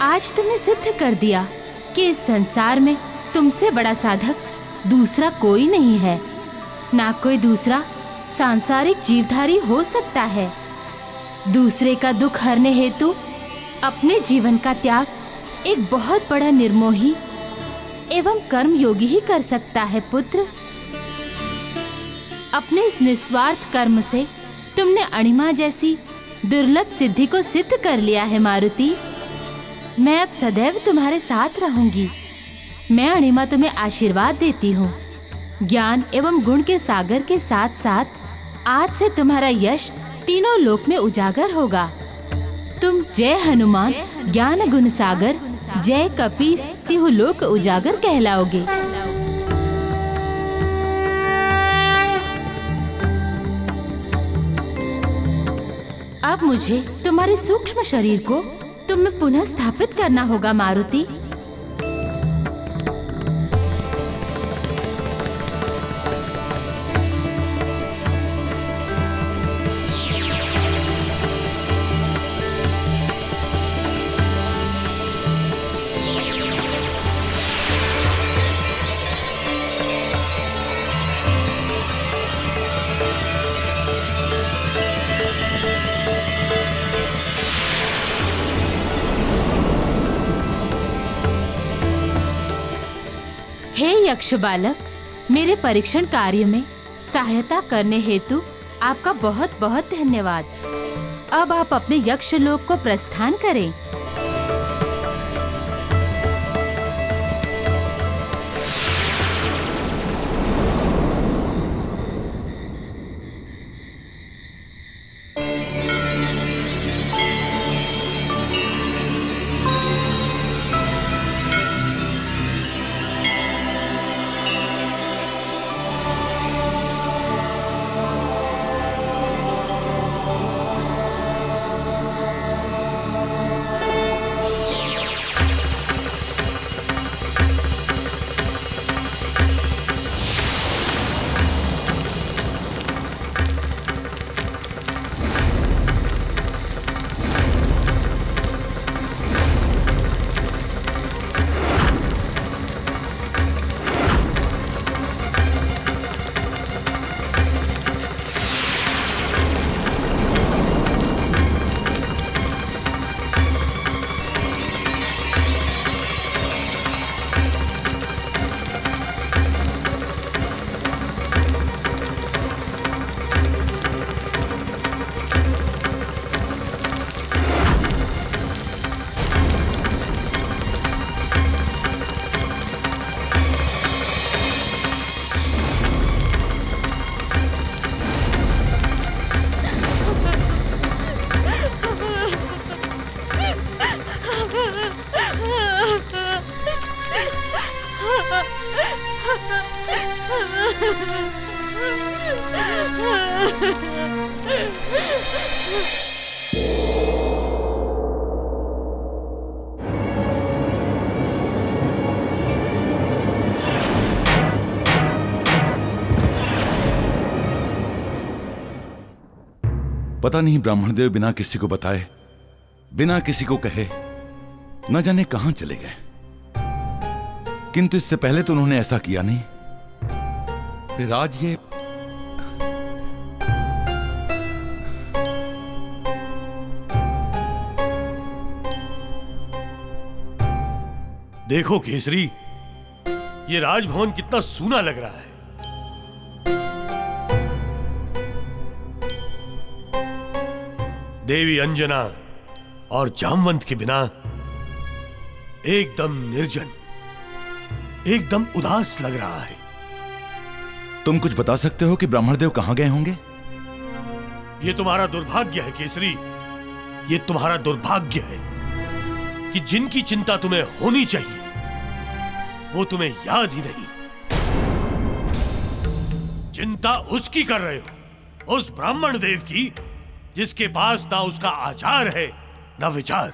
आज तुमने सिद्ध कर दिया कि इस संसार में तुमसे बड़ा साधक दूसरा कोई नहीं है। ना कोई दूसरा सांसारिक जीवधारी हो सकता है। दूसरे का दुख हरने हेतु अपने जीवन का त्याग एक बहुत बड़ा निर्मोही एवं कर्मयोगी ही कर सकता है पुत्र। अपने इस निस्वार्थ कर्म से तुमने अणिमा जैसी दुर्लभ सिद्धि को सिद्ध कर लिया है मारुति। मैं अब सदैव तुम्हारे साथ रहूंगी। मैं अणिमा तुम्हें आशीर्वाद देती हूँ। ज्ञान एवं गुण के सागर के साथ साथ आज से तुम्हारा यश तीनों लोक में उजागर होगा। तुम जय हनुमान ज्ञान गुण सागर जय कपीस तिहु लोक उजागर कहलाओगे। अब मुझे तुम्हारे सूक्ष्म शरीर को तुम में पुनः स्थापित करना होगा मारुति। हे यक्ष बालक, मेरे परीक्षण कार्य में सहायता करने हेतु आपका बहुत बहुत धन्यवाद। अब आप अपने यक्ष लोक को प्रस्थान करें। पता नहीं ब्राह्मण देव बिना किसी को बताए, बिना किसी को कहे न जाने कहां चले गए। किंतु इससे पहले तो उन्होंने ऐसा किया नहीं। फिर आज ये देखो केसरी, ये राजभवन कितना सूना लग रहा है। देवी अंजना और जामवंत के बिना एकदम निर्जन, एकदम उदास लग रहा है। तुम कुछ बता सकते हो कि ब्राह्मण देव कहां गए होंगे? ये तुम्हारा दुर्भाग्य है केसरी, ये तुम्हारा दुर्भाग्य है कि जिनकी चिंता तुम्हें होनी चाहिए वो तुम्हें याद ही नहीं। चिंता उसकी कर रहे हो, उस ब्राह्मण देव की जिसके पास ना उसका आचार है ना विचार।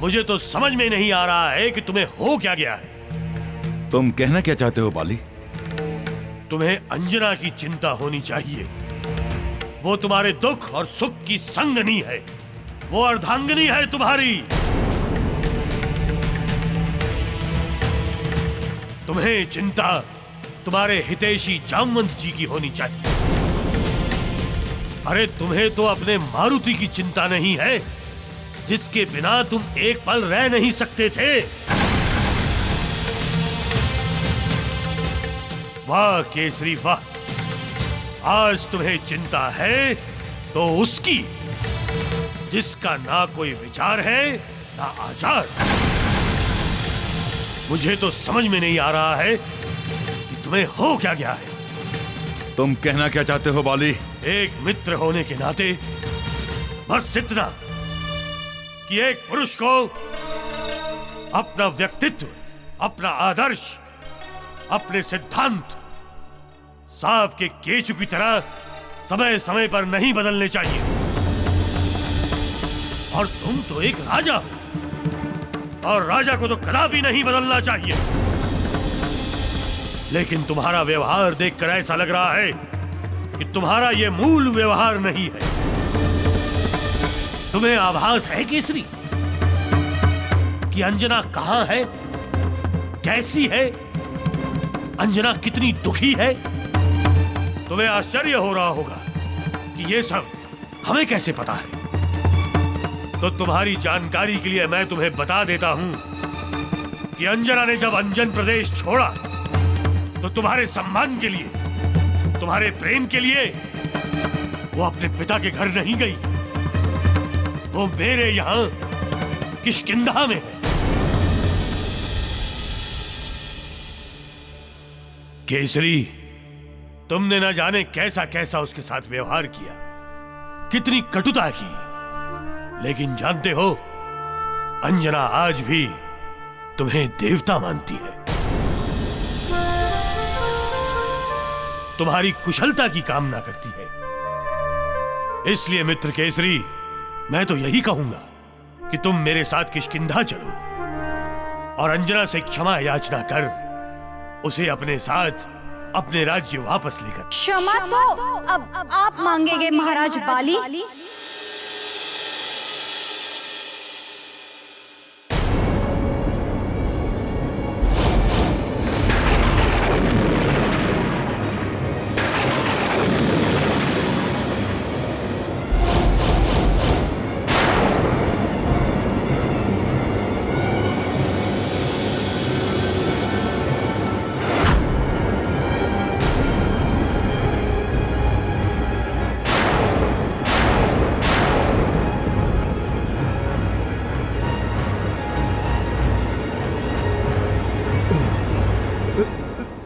मुझे तो समझ में नहीं आ रहा है कि तुम्हें हो क्या गया है। तुम कहना क्या चाहते हो बाली? तुम्हें अंजना की चिंता होनी चाहिए। वो तुम्हारे दुख और सुख की संगनी है, वो अर्धांगिनी है तुम्हारी। तुम्हें चिंता तुम्हारे हितैषी जामवंत जी की होनी चाहिए। अरे तुम्हें तो अपने मारुति की चिंता नहीं है, जिसके बिना तुम एक पल रह नहीं सकते थे। वाह केसरी वाह, आज तुम्हें चिंता है तो उसकी जिसका ना कोई विचार है ना आचार। मुझे तो समझ में नहीं आ रहा है कि तुम्हें हो क्या गया है। तुम कहना क्या चाहते हो बाली? एक मित्र होने के नाते बस इतना कि एक पुरुष को अपना व्यक्तित्व, अपना आदर्श, अपने सिद्धांत सांप के केचु की तरह समय समय पर नहीं बदलने चाहिए। और तुम तो एक राजा हो और राजा को तो कदापि नहीं बदलना चाहिए। लेकिन तुम्हारा व्यवहार देखकर ऐसा लग रहा है कि तुम्हारा यह मूल व्यवहार नहीं है। तुम्हें आभास है केसरी कि अंजना कहां है, कैसी है, अंजना कितनी दुखी है। तुम्हें आश्चर्य हो रहा होगा कि यह सब हमें कैसे पता है। तो तुम्हारी जानकारी के लिए मैं तुम्हें बता देता हूं कि अंजना ने जब अंजन प्रदेश छोड़ा तो तुम्हारे सम्मान के लिए, तुम्हारे प्रेम के लिए वो अपने पिता के घर नहीं गई, वो मेरे यहां किष्किंधा में है। केसरी, तुमने न जाने कैसा कैसा उसके साथ व्यवहार किया, कितनी कटुता की, लेकिन जानते हो अंजना आज भी तुम्हें देवता मानती है। तुम्हारी कुशलता की कामना करती है। इसलिए मित्र केसरी, मैं तो यही कहूंगा कि तुम मेरे साथ किष्किंधा चलो और अंजना से क्षमा याचना कर उसे अपने साथ अपने राज्य वापस लेकर। क्षमा तो अब आप मांगेंगे महाराज बाली।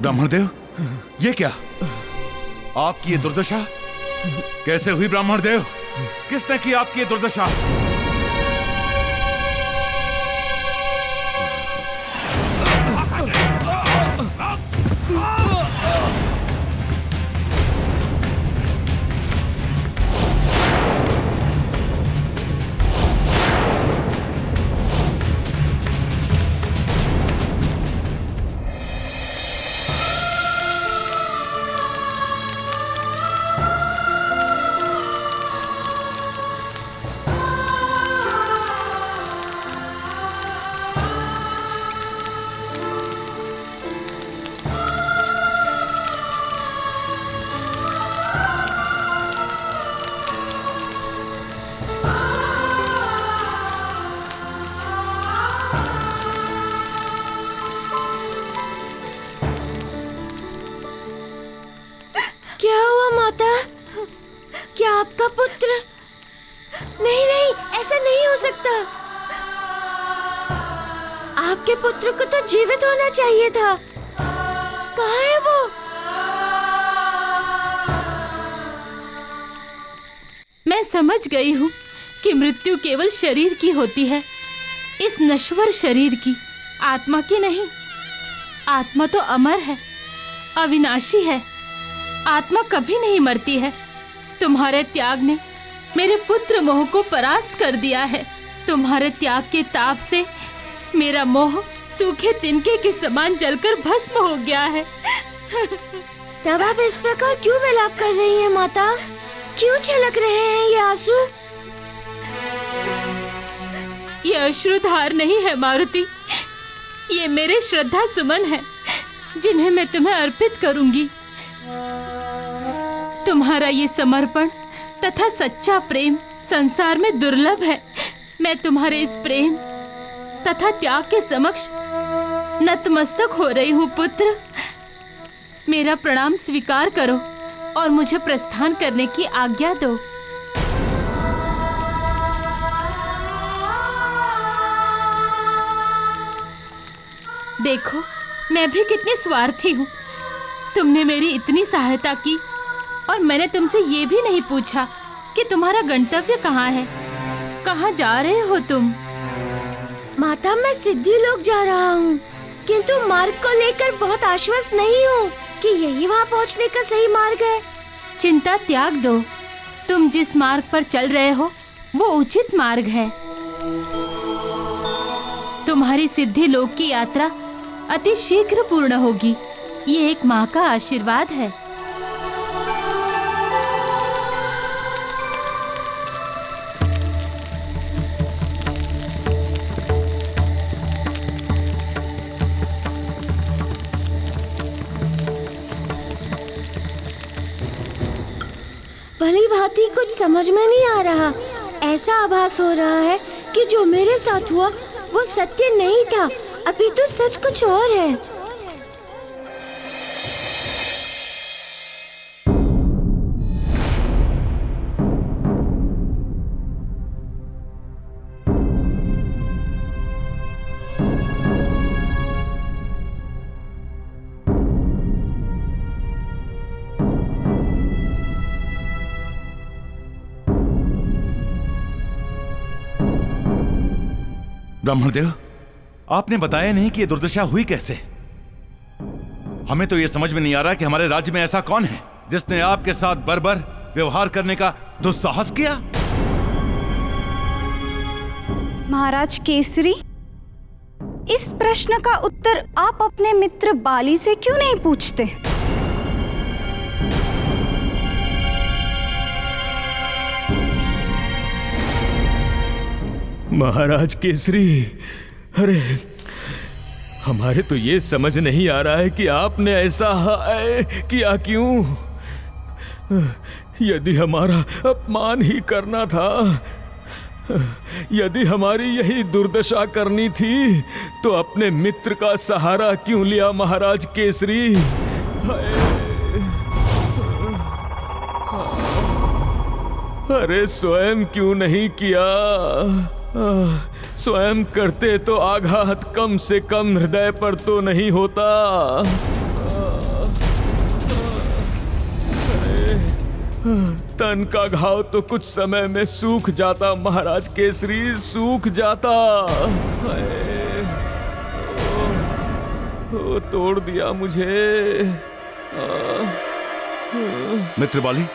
ब्राह्मणदेव, ये क्या? आपकी ये दुर्दशा कैसे हुई ब्राह्मणदेव? किसने की आपकी ये दुर्दशा? आपका पुत्र? नहीं नहीं, ऐसा नहीं हो सकता। आपके पुत्र को तो जीवित होना चाहिए था। कहाँ है वो? मैं समझ गई हूँ कि मृत्यु केवल शरीर की होती है, इस नश्वर शरीर की, आत्मा की नहीं। आत्मा तो अमर है, अविनाशी है। आत्मा कभी नहीं मरती है। तुम्हारे त्याग ने मेरे पुत्र मोह को परास्त कर दिया है। तुम्हारे त्याग के ताप से मेरा मोह सूखे तिनके के समान जलकर भस्म हो गया है। तब आप इस प्रकार क्यों विलाप कर रही हैं माता? क्यों छलक रहे हैं ये आंसू? ये अश्रुधार नहीं है मारुति, ये मेरे श्रद्धा सुमन है। जिन्हें मैं तुम्हें अर्पित करूंगी। तुम्हारा ये समर्पण तथा सच्चा प्रेम संसार में दुर्लभ है। मैं तुम्हारे इस प्रेम तथा त्याग के समक्ष नतमस्तक हो रही हूँ पुत्र। मेरा प्रणाम स्वीकार करो और मुझे प्रस्थान करने की आज्ञा दो। देखो, मैं भी कितनी स्वार्थी हूँ। तुमने मेरी इतनी सहायता की और मैंने तुमसे ये भी नहीं पूछा कि तुम्हारा गंतव्य कहाँ है। कहाँ जा रहे हो तुम? माता, मैं सिद्धि लोक जा रहा हूँ, किंतु मार्ग को लेकर बहुत आश्वस्त नहीं हूँ कि यही वहाँ पहुँचने का सही मार्ग है। चिंता त्याग दो। तुम जिस मार्ग पर चल रहे हो वो उचित मार्ग है। तुम्हारी सिद्धि लोक की यात्रा अति शीघ्र पूर्ण होगी। ये एक माँ का आशीर्वाद है। भली भांति कुछ समझ में नहीं आ रहा। ऐसा आभास हो रहा है कि जो मेरे साथ हुआ वो सत्य नहीं था, अपितु सच कुछ और है। ब्राह्मणदेव, आपने बताया नहीं कि ये दुर्दशा हुई कैसे। हमें तो ये समझ में नहीं आ रहा कि हमारे राज्य में ऐसा कौन है जिसने आपके साथ बर्बर व्यवहार करने का दुस्साहस किया। महाराज केसरी, इस प्रश्न का उत्तर आप अपने मित्र बाली से क्यों नहीं पूछते? महाराज केसरी, अरे हमारे तो ये समझ नहीं आ रहा है कि आपने ऐसा किया क्यों। यदि हमारा अपमान ही करना था, यदि हमारी यही दुर्दशा करनी थी, तो अपने मित्र का सहारा क्यों लिया महाराज केसरी। अरे स्वयं क्यों नहीं किया। स्वयं करते तो आघात कम से कम हृदय पर तो नहीं होता। तन का घाव तो कुछ समय में सूख जाता महाराज केसरी, सूख जाता। तोड़ दिया मुझे। मित्र बाली,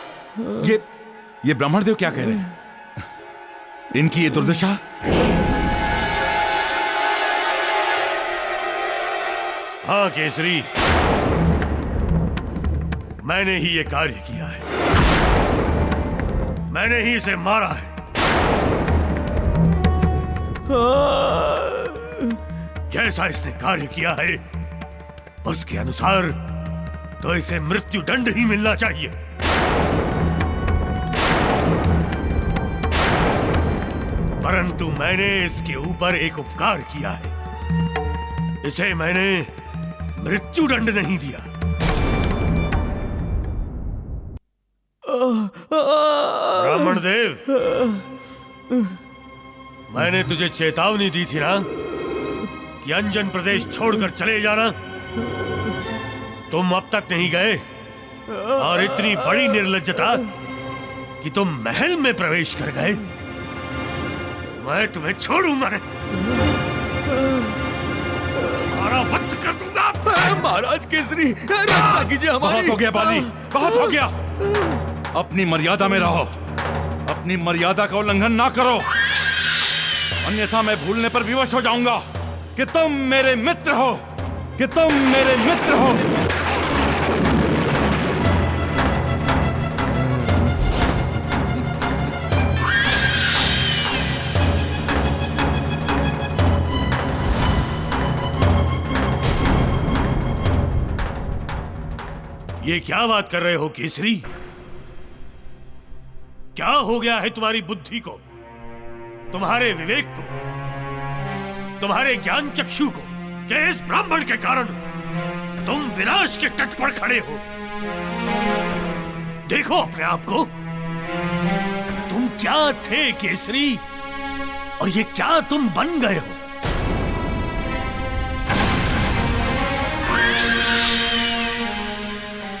ये ब्राह्मणदेव क्या कह रहे हैं? इनकी ये दुर्दशा। हाँ केसरी, मैंने ही ये कार्य किया है। मैंने ही इसे मारा है। जैसा इसने कार्य किया है उसके अनुसार तो इसे मृत्यु दंड ही मिलना चाहिए। परंतु मैंने इसके ऊपर एक उपकार किया है। इसे मैंने मृत्यु दंड नहीं दिया। ब्राह्मणदेव, मैंने तुझे चेतावनी दी थी ना कि अंजन प्रदेश छोड़कर चले जाना। तुम अब तक नहीं गए और इतनी बड़ी निर्लज्जता कि तुम महल में प्रवेश कर गए। मैं तुम्हें छोड़ूंगा नहीं, तुम्हारा वध कर दूंगा। महाराज केसरी, रक्षा कीजिए हमारी। बहुत हो गया बाली, बहुत हो गया। अपनी मर्यादा में रहो, अपनी मर्यादा का उल्लंघन ना करो, अन्यथा मैं भूलने पर विवश हो जाऊंगा कि तुम मेरे मित्र हो, कि तुम मेरे मित्र हो। ये क्या बात कर रहे हो केसरी? क्या हो गया है तुम्हारी बुद्धि को, तुम्हारे विवेक को, तुम्हारे ज्ञान चक्षु को, कि इस ब्राह्मण के कारण तुम विनाश के तट पर खड़े हो? देखो अपने आप को, तुम क्या थे केसरी, और ये क्या तुम बन गए हो?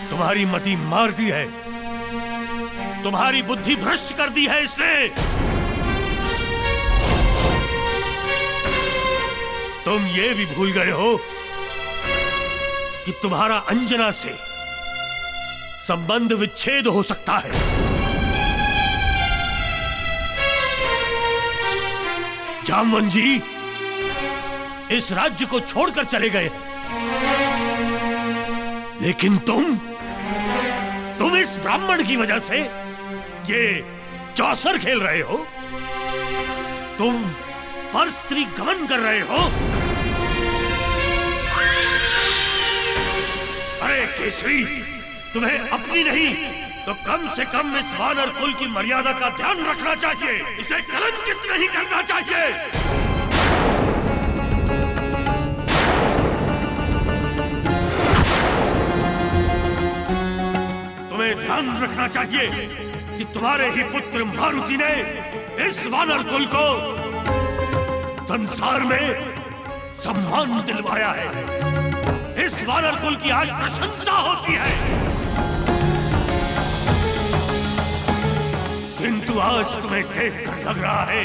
तुम्हारी मति मार दी है, तुम्हारी बुद्धि भ्रष्ट कर दी है इसने। तुम ये भी भूल गए हो कि तुम्हारा अंजना से संबंध विच्छेद हो सकता है। जामवन जी इस राज्य को छोड़कर चले गए, लेकिन तुम इस ब्राह्मण की वजह से ये चौसर खेल रहे हो, तुम पर स्त्री गमन कर रहे हो। अरे केसरी, तुम्हें अपनी नहीं तो कम से कम इस वानर कुल की मर्यादा का ध्यान रखना चाहिए, इसे कलंकित नहीं करना चाहिए। तुम्हें ध्यान रखना चाहिए कि तुम्हारे ही पुत्र मारुति ने इस वानर कुल को संसार में सम्मान दिलवाया है। इस वानर कुल की आज प्रशंसा होती है, किंतु आज तुम्हें देखकर लग रहा है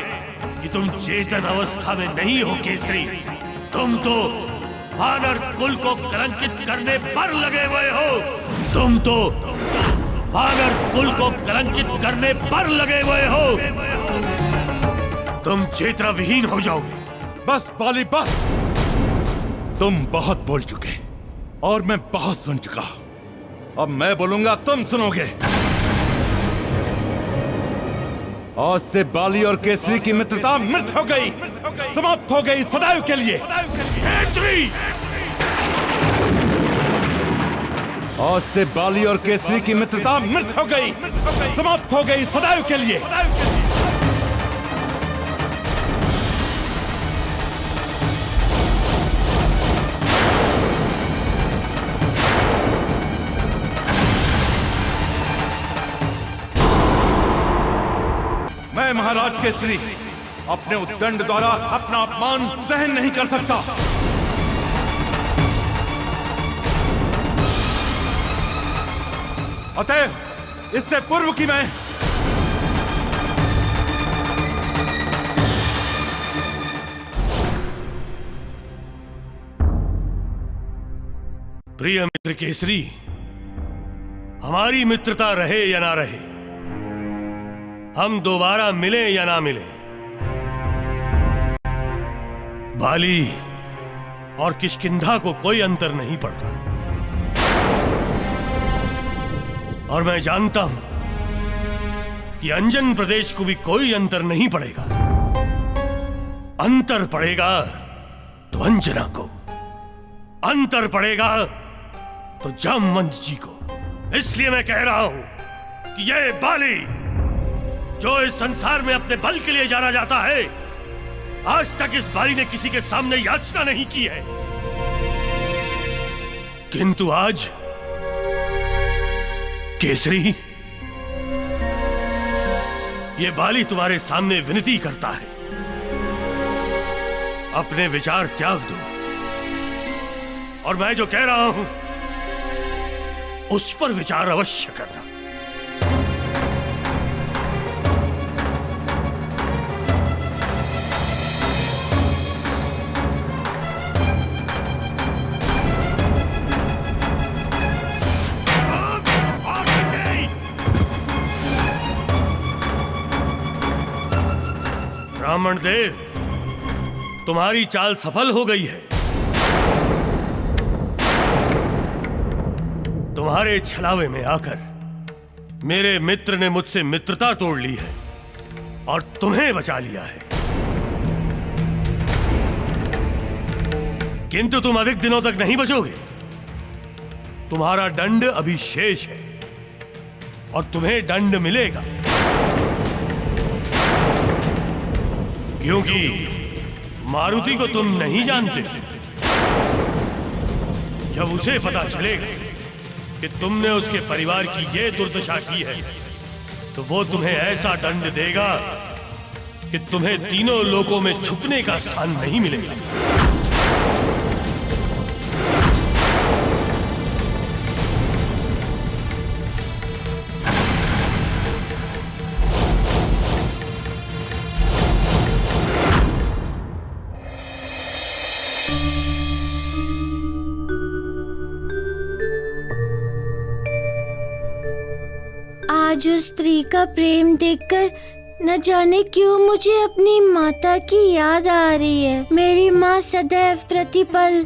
कि तुम चेतन अवस्था में नहीं हो केसरी। तुम तो वानर कुल को कलंकित करने पर लगे हुए हो। तुम तो वानर कुल को कलंकित करने पर लगे हुए हो। तुम चेतना विहीन हो जाओगे। बस बाली बस, तुम बहुत बोल चुके और मैं बहुत सुन चुका। अब मैं बोलूंगा, तुम सुनोगे। आज से बाली और केसरी की मित्रता मृत हो गई, समाप्त हो गई सदैव के लिए। केसरी! आज से बाली और केसरी की मित्रता मृत हो गई, समाप्त हो गई सदैव के लिए। मैं महाराज केसरी अपने उद्दंड द्वारा अपना अपमान सहन नहीं कर सकता। अतः इससे पूर्व की मैं प्रिय मित्र केसरी, हमारी मित्रता रहे या ना रहे, हम दोबारा मिले या ना मिले, बाली और किष्किंधा को कोई अंतर नहीं पड़ता। और मैं जानता हूं कि अंजन प्रदेश को भी कोई अंतर नहीं पड़ेगा। अंतर पड़ेगा तो अंजना को, अंतर पड़ेगा तो जामवंत जी को। इसलिए मैं कह रहा हूं कि यह बाली जो इस संसार में अपने बल के लिए जाना जाता है, आज तक इस बाली ने किसी के सामने याचना नहीं की है, किंतु आज केसरी, ये बाली तुम्हारे सामने विनती करता है, अपने विचार त्याग दो और मैं जो कह रहा हूं उस पर विचार अवश्य करना। ब्राह्मण देव, तुम्हारी चाल सफल हो गई है। तुम्हारे छलावे में आकर मेरे मित्र ने मुझसे मित्रता तोड़ ली है और तुम्हें बचा लिया है, किंतु तुम अधिक दिनों तक नहीं बचोगे। तुम्हारा दंड अभी शेष है और तुम्हें दंड मिलेगा, क्योंकि मारुति को तुम नहीं जानते। जब उसे पता चलेगा कि तुमने उसके परिवार की ये दुर्दशा की है, तो वो तुम्हें ऐसा दंड देगा कि तुम्हें तीनों लोकों में छुपने का स्थान नहीं मिलेगा। आज उस स्त्री का प्रेम देखकर न जाने क्यों मुझे अपनी माता की याद आ रही है। मेरी माँ सदैव प्रतिपल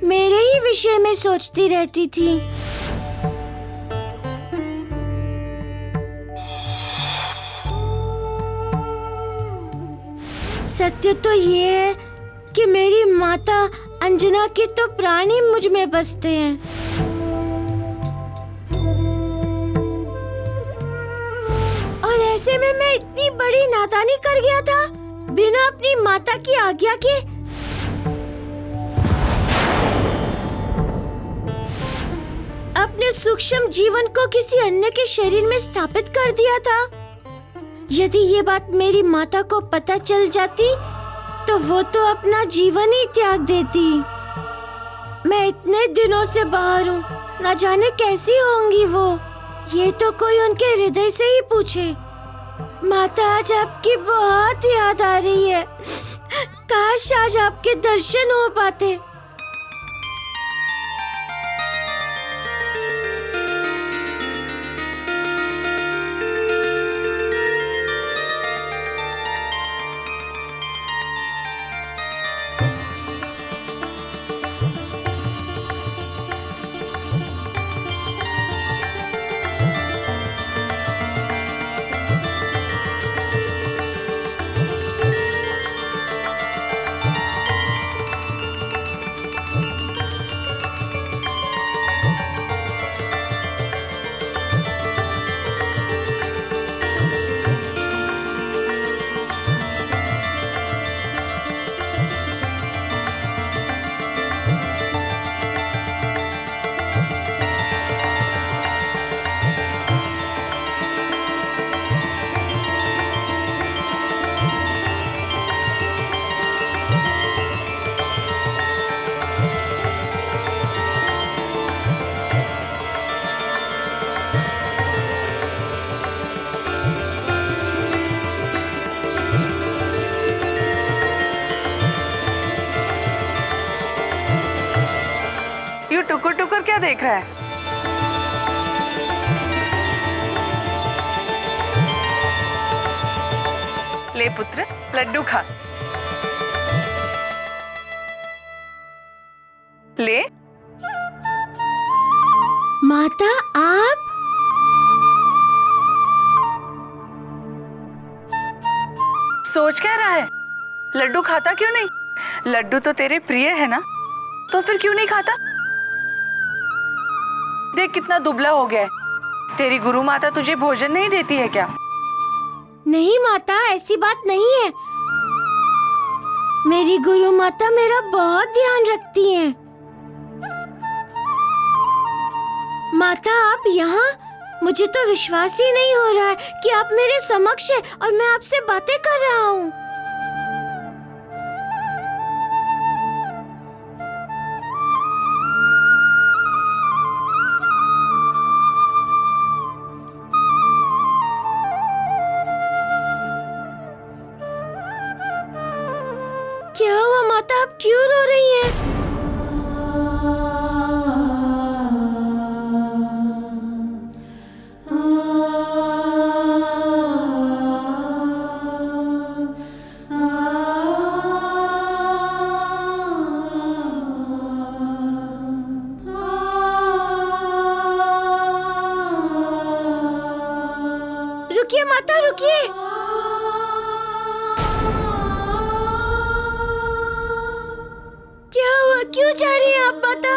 मेरे ही विषय में सोचती रहती थी। सत्य तो ये है कि मेरी माता अंजना के तो प्राण ही मुझ में बसते हैं। और ऐसे में मैं इतनी बड़ी नादानी कर गया था बिना अपनी माता की आज्ञा के। अपने सूक्ष्म जीवन को किसी अन्य के शरीर में स्थापित कर दिया था। यदि ये बात मेरी माता को पता चल जाती तो वो तो अपना जीवन ही त्याग देती। मैं इतने दिनों से बाहर हूँ, न जाने कैसी होंगी वो। ये तो कोई उनके हृदय से ही पूछे। माता, आज आपकी बहुत याद आ रही है। काश आज आपके दर्शन हो पाते। टुकुर टुकुर क्या देख रहा है? ले पुत्र, लड्डू खा। ले। माता, आप? सोच क्या रहा है? लड्डू खाता क्यों नहीं? लड्डू तो तेरे प्रिय है ना, तो फिर क्यों नहीं खाता? देख कितना दुबला हो गया है। तेरी गुरु माता तुझे भोजन नहीं देती है क्या? नहीं माता, ऐसी बात नहीं है। मेरी गुरु माता मेरा बहुत ध्यान रखती हैं। माता, आप यहाँ? मुझे तो विश्वास ही नहीं हो रहा है कि आप मेरे समक्ष हैं और मैं आपसे बातें कर रहा हूँ। क्या हुआ माता, आप क्यों रो रही हैं? रुकिए माता, रुकिए। क्या हुआ, क्यों जा रही हैं आप माता?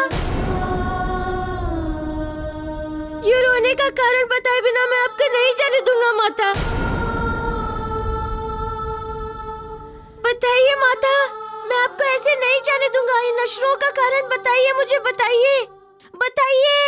ये रोने का कारण बताए बिना मैं आपको नहीं जाने दूंगा माता। बताइए माता, मैं आपको ऐसे नहीं जाने दूंगा। इन अश्रुओं का कारण बताइए, मुझे बताइए, बताइए।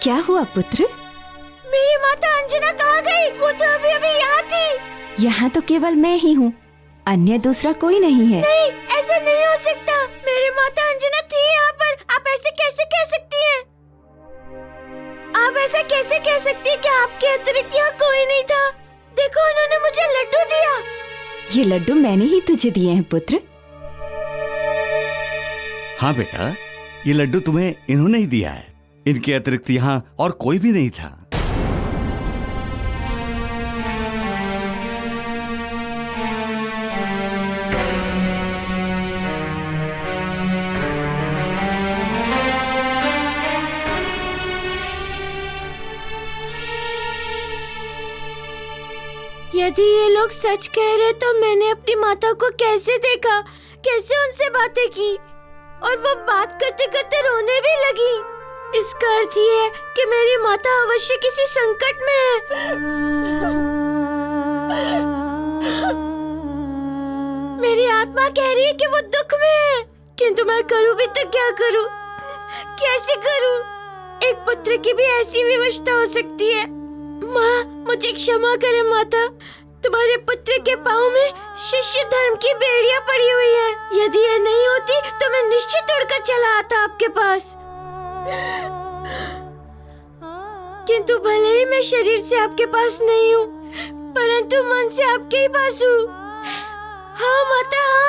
क्या हुआ पुत्र? मेरी माता अंजना कहाँ गई? वो तो अभी अभी यहाँ थी। यहाँ तो केवल मैं ही हूँ, अन्य दूसरा कोई नहीं है। नहीं, ऐसा नहीं हो सकता। मेरी माता अंजना थी यहाँ पर। आप ऐसे कैसे कह सकती हैं? आप ऐसा कैसे कह सकती हैं कि आपके अतिरिक्त यहाँ कोई नहीं था? देखो, उन्होंने मुझे लड्डू दिया। ये लड्डू मैंने ही तुझे दिए हैं पुत्र। हाँ बेटा, ये लड्डू तुम्हें इन्होंने ही दिया है। इनके अतिरिक्त यहाँ और कोई भी नहीं था। यदि ये लोग सच कह रहे तो मैंने अपनी माता को कैसे देखा, कैसे उनसे बातें की, और वो बात करते करते रोने भी लगी। इसका अर्थ ये है कि मेरी माता अवश्य किसी संकट में है। मेरी आत्मा कह रही है कि वो दुख में है, किंतु मैं करूं भी तो क्या करूं, कैसे करूं? एक पुत्र की भी ऐसी विवशता हो सकती है। माँ, मुझे क्षमा करें माता। तुम्हारे पुत्र के पाँव में शिष्य धर्म की बेड़ियां पड़ी हुई है। यदि ये नहीं होती तो मैं निश्चित उड़कर चला आता आपके पास। किंतु भले ही मैं शरीर से आपके पास नहीं हूँ, परंतु मन से आपके ही पास हूँ। हाँ माता, हाँ।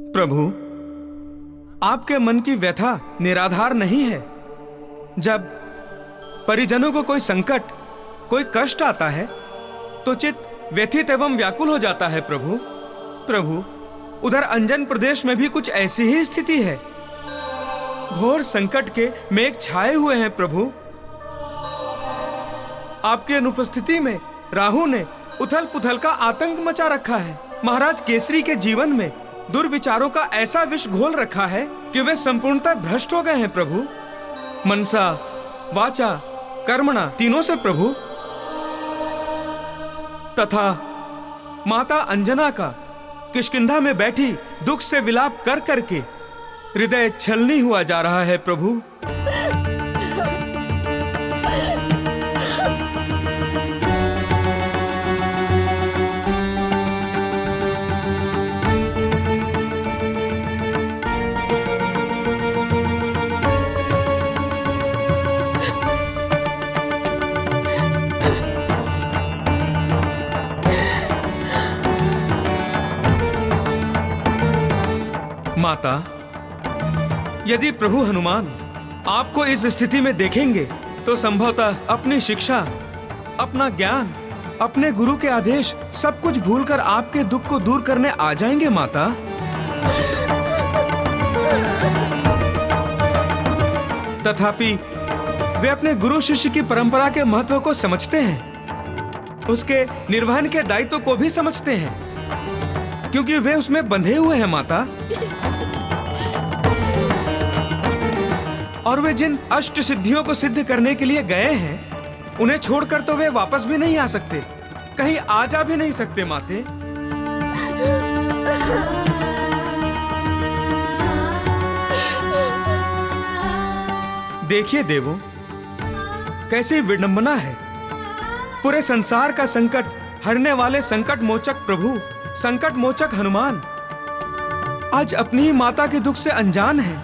प्रभु, आपके मन की व्यथा निराधार नहीं है। जब परिजनों को कोई संकट, कोई कष्ट आता है तो चित्त व्यथित एवं व्याकुल हो जाता है। प्रभु, प्रभु, उधर अंजन प्रदेश में भी कुछ ऐसी ही स्थिति है। घोर संकट के मेघ छाए हुए हैं। प्रभु, आपकी अनुपस्थिति में राहु ने उथल पुथल का आतंक मचा रखा है। महाराज केसरी के जीवन में दुर्विचारों का ऐसा विष घोल रखा है कि वे संपूर्णतः भ्रष्ट हो गए हैं। प्रभु, मनसा, वाचा, कर्मणा, तीनों से प्रभु। तथा माता अंजना का किष्किंधा में बैठी दुख से विलाप कर करके हृदय छलनी हुआ जा रहा है। प्रभु, माता, यदि प्रभु हनुमान आपको इस स्थिति में देखेंगे तो संभवतः अपनी शिक्षा, अपना ज्ञान, अपने गुरु के आदेश सब कुछ भूलकर आपके दुख को दूर करने आ जाएंगे। माता, तथापि वे अपने गुरु शिष्य की परंपरा के महत्व को समझते हैं, उसके निर्वहन के दायित्व को भी समझते हैं, क्योंकि वे उसमें बंधे हुए हैं। माता, और वे जिन अष्ट सिद्धियों को सिद्ध करने के लिए गए हैं, उन्हें छोड़कर तो वे वापस भी नहीं आ सकते, कहीं आ जा भी नहीं सकते। माते, देखिए देवों, कैसी विडंबना है। पूरे संसार का संकट हरने वाले संकट मोचक प्रभु, संकट मोचक हनुमान आज अपनी ही माता के दुख से अनजान है।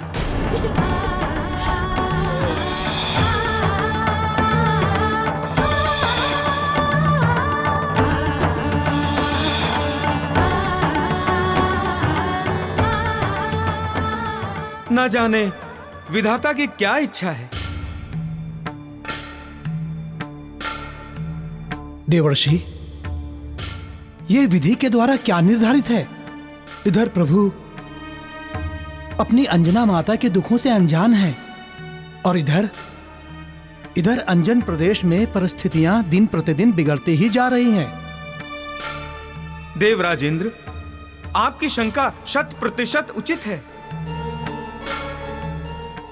न जाने विधाता की क्या इच्छा है। देवर्षि, ये विधि के द्वारा क्या निर्धारित है? इधर प्रभु अपनी अंजना माता के दुखों से अनजान है और इधर अंजन प्रदेश में परिस्थितियां दिन प्रतिदिन बिगड़ती ही जा रही हैं। देवराजेंद्र, आपकी शंका 100% उचित है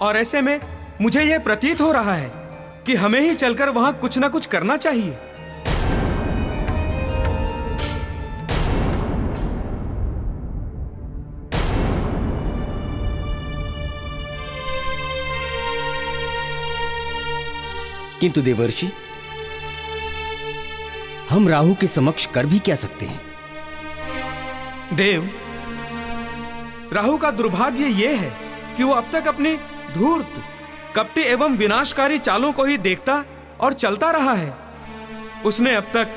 और ऐसे में मुझे यह प्रतीत हो रहा है कि हमें ही चलकर वहां कुछ ना कुछ करना चाहिए। किंतु देवर्षि, हम राहु के समक्ष कर भी क्या सकते हैं? देव, राहु का दुर्भाग्य यह है कि वो अब तक अपनी धूर्त, कपटी एवं विनाशकारी चालों को ही देखता और चलता रहा है। उसने अब तक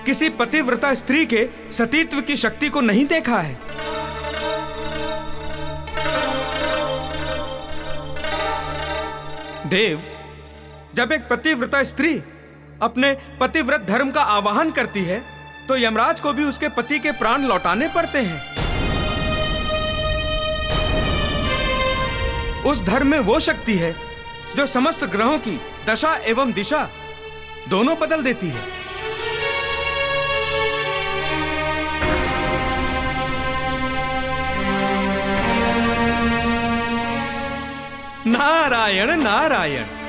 किसी पतिव्रता स्त्री के सतीत्व की शक्ति को नहीं देखा है। देव, जब एक पतिव्रता स्त्री अपने पतिव्रत धर्म का आवाहन करती है तो यमराज को भी उसके पति के प्राण लौटाने पड़ते हैं। उस धर्म में वो शक्ति है जो समस्त ग्रहों की दशा एवं दिशा दोनों बदल देती है। नारायण नारायण।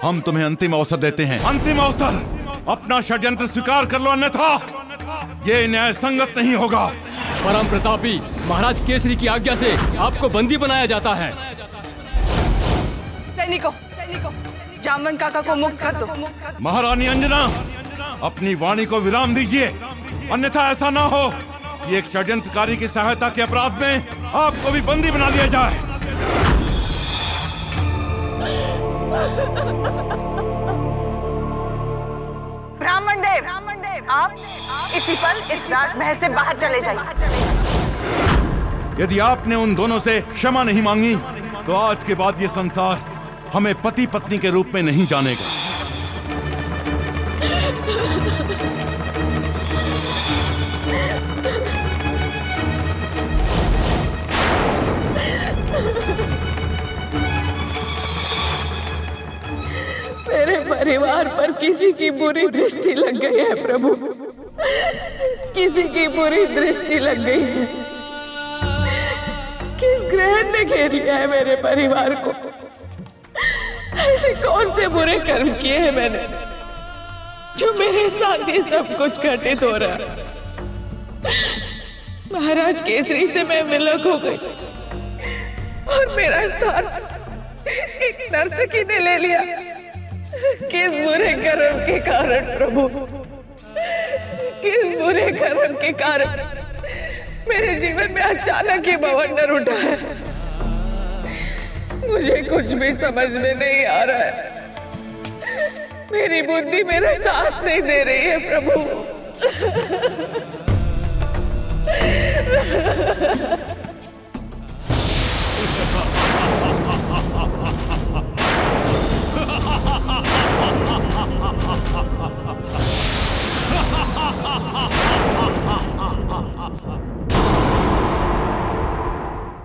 हम तुम्हें अंतिम अवसर देते हैं, अंतिम अवसर। अपना षड्यंत्र स्वीकार कर लो, अन्यथा ये न्याय संगत नहीं होगा। परम प्रतापी महाराज केसरी की आज्ञा से आपको बंदी बनाया जाता है। सैनिकों, जामवंत काका को मुक्त कर दो। महारानी अंजना, अपनी वाणी को विराम दीजिए, अन्यथा ऐसा ना हो कि एक षड्यंत्रकारी की सहायता के अपराध में आपको भी बंदी बना लिया जाए। ब्राह्मण देव, आप इसी पल इस राजमहल से बाहर चले जाइए। यदि आपने उन दोनों से क्षमा नहीं मांगी तो आज के बाद ये संसार हमें पति पत्नी के रूप में नहीं जानेगा। मेरे परिवार पर किसी की बुरी दृष्टि लग गई है प्रभु, किसी की बुरी दृष्टि लग गई है। किस ग्रहण ने घेर लिया है मेरे परिवार को? ऐसे कौन से बुरे कर्म किए हैं मैंने जो मेरे साथ ये सब कुछ घटित हो रहा है? महाराज केसरी से मैं विलग हो गई और मेरा स्थान एक नर्तकी ने ले लिया। किस बुरे कर्म के कारण प्रभु, किस बुरे कर्म के कारण मेरे जीवन में अचानक ये बवंडर उठा है। मुझे कुछ भी समझ में नहीं आ रहा है। मेरी बुद्धि मेरा साथ नहीं दे रही है प्रभु।